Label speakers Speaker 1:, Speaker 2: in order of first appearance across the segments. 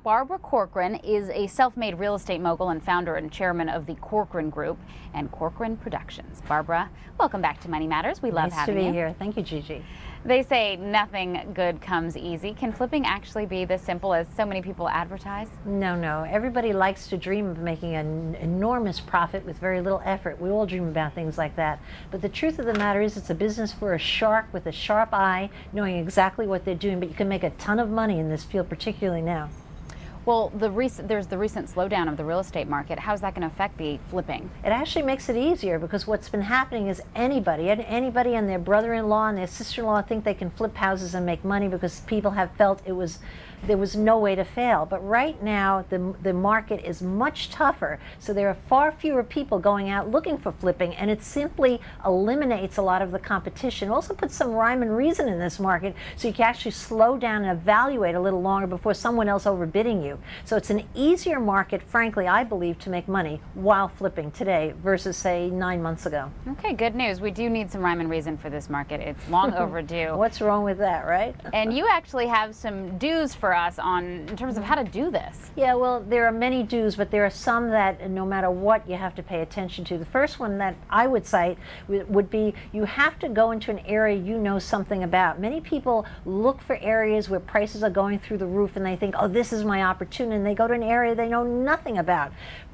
Speaker 1: out. Barbara Corcoran is a self-made real estate mogul and founder and chairman of the Corcoran Group and Corcoran Productions. Barbara, welcome back to Money Matters. We love having you.
Speaker 2: Nice to be here. Thank you, Gigi.
Speaker 1: They say nothing good comes easy. Can flipping actually be this simple as so many people advertise?
Speaker 2: No. Everybody likes to dream of making an enormous profit with very little effort. We all dream about things like that. But the truth of the matter is it's a business for a shark with a sharp eye, knowing exactly what they're doing. But you can make a ton of money in this field, particularly now.
Speaker 1: Well, there's the recent slowdown of the real estate market. How's that going to affect the flipping?
Speaker 2: It actually makes it easier because what's been happening is anybody and their brother-in-law and their sister-in-law think they can flip houses and make money because people have felt there was no way to fail. But right now, the market is much tougher, so there are far fewer people going out looking for flipping, and it simply eliminates a lot of the competition. It also puts some rhyme and reason in this market, so you can actually slow down and evaluate a little longer before someone else overbidding you. So it's an easier market, frankly, I believe, to make money while flipping today versus, say, 9 months ago.
Speaker 1: Okay, good news. We do need some rhyme and reason for this market. It's long overdue.
Speaker 2: What's wrong with that, right?
Speaker 1: And you actually have some do's for us in terms of how to do this.
Speaker 2: Yeah, well, there are many do's, but there are some that no matter what you have to pay attention to. The first one that I would cite would be you have to go into an area you know something about. Many people look for areas where prices are going through the roof and they think, oh, this is my opportunity, and they go to an area they know nothing about.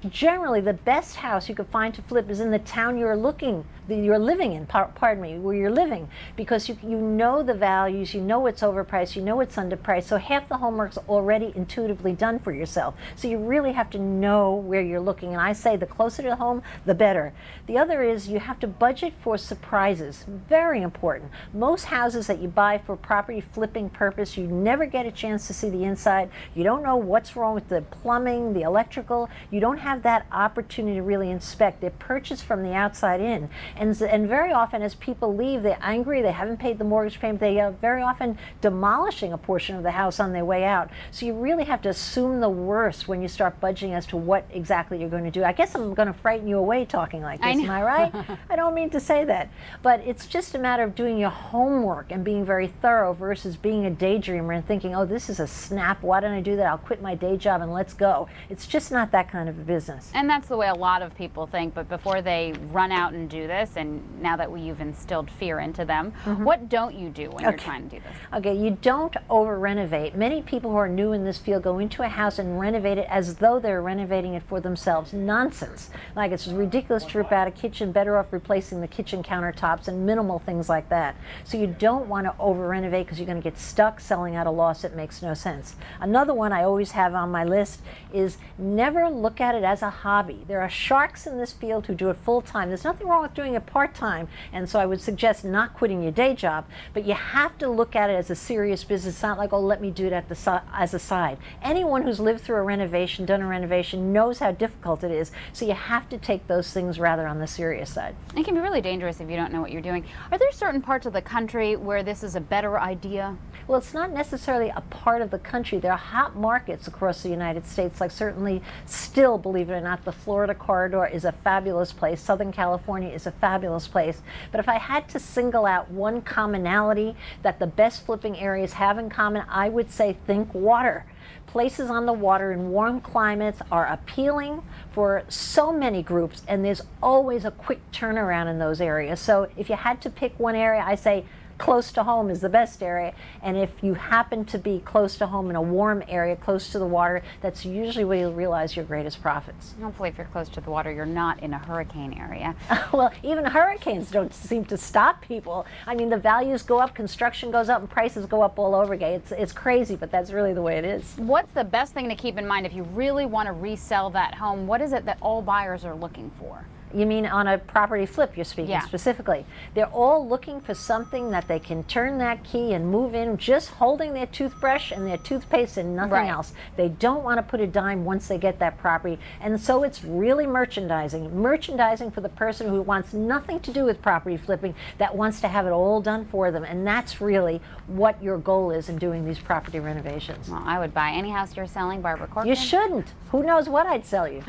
Speaker 2: Generally, the best house you could find to flip is in the town you're living in, where you're living, because you know the values, you know it's overpriced, you know it's underpriced, so half the homework's already intuitively done for yourself. So you really have to know where you're looking, and I say the closer to home, the better. The other is you have to budget for surprises. Very important. Most houses that you buy for property flipping purpose, you never get a chance to see the inside. You don't know what's wrong with the plumbing, the electrical. You don't have that opportunity to really inspect. They're purchased from the outside in. And very often as people leave, they're angry, they haven't paid the mortgage payment, they are very often demolishing a portion of the house on their way out. So you really have to assume the worst when you start budgeting as to what exactly you're going to do. I guess I'm going to frighten you away talking like this, am I right? I don't mean to say that. But it's just a matter of doing your homework and being very thorough versus being a daydreamer and thinking, oh, this is a snap, why don't I do that? I'll quit my day job and let's go. It's just not that kind of a business.
Speaker 1: And that's the way a lot of people think, but before they run out and do this, and now that you've instilled fear into them, what don't you do when you're trying to do this?
Speaker 2: Okay, you don't over-renovate. Many people who are new in this field go into a house and renovate it as though they're renovating it for themselves. Nonsense. Like, it's ridiculous to rip out a kitchen, better off replacing the kitchen countertops and minimal things like that. So you don't want to over-renovate because you're going to get stuck selling at a loss. It makes no sense. Another one I always have on my list is never look at it as a hobby. There are sharks in this field who do it full-time. There's nothing wrong with doing it part-time, and so I would suggest not quitting your day job, but you have to look at it as a serious business. It's not like, oh, let me do it as a side. Anyone who's lived through a renovation, done a renovation, knows how difficult it is, so you have to take those things rather on the serious side.
Speaker 1: It can be really dangerous if you don't know what you're doing. Are there certain parts of the country where this is a better idea?
Speaker 2: Well, it's not necessarily a part of the country. There are hot markets across the United States, like certainly still, believe it or not, the Florida corridor is a fabulous place. Southern California is a fabulous place. But if I had to single out one commonality that the best flipping areas have in common, I would say think water. Places on the water in warm climates are appealing for so many groups, and there's always a quick turnaround in those areas. So if you had to pick one area, I say close to home is the best area, and if you happen to be close to home in a warm area, close to the water, that's usually where you'll realize your greatest profits.
Speaker 1: Hopefully if you're close to the water, you're not in a hurricane area.
Speaker 2: Well, even hurricanes don't seem to stop people. I mean, the values go up, construction goes up, and prices go up all over again. It's crazy, but that's really the way it is.
Speaker 1: What's the best thing to keep in mind if you really want to resell that home? What is it that all buyers are looking for?
Speaker 2: You mean on a property flip, you're speaking specifically. They're all looking for something that they can turn that key and move in just holding their toothbrush and their toothpaste and nothing else. They don't want to put a dime once they get that property. And so it's really merchandising. Merchandising for the person who wants nothing to do with property flipping, that wants to have it all done for them. And that's really what your goal is in doing these property renovations.
Speaker 1: Well, I would buy any house you're selling, Barbara Corcoran.
Speaker 2: You shouldn't. Who knows what I'd sell you.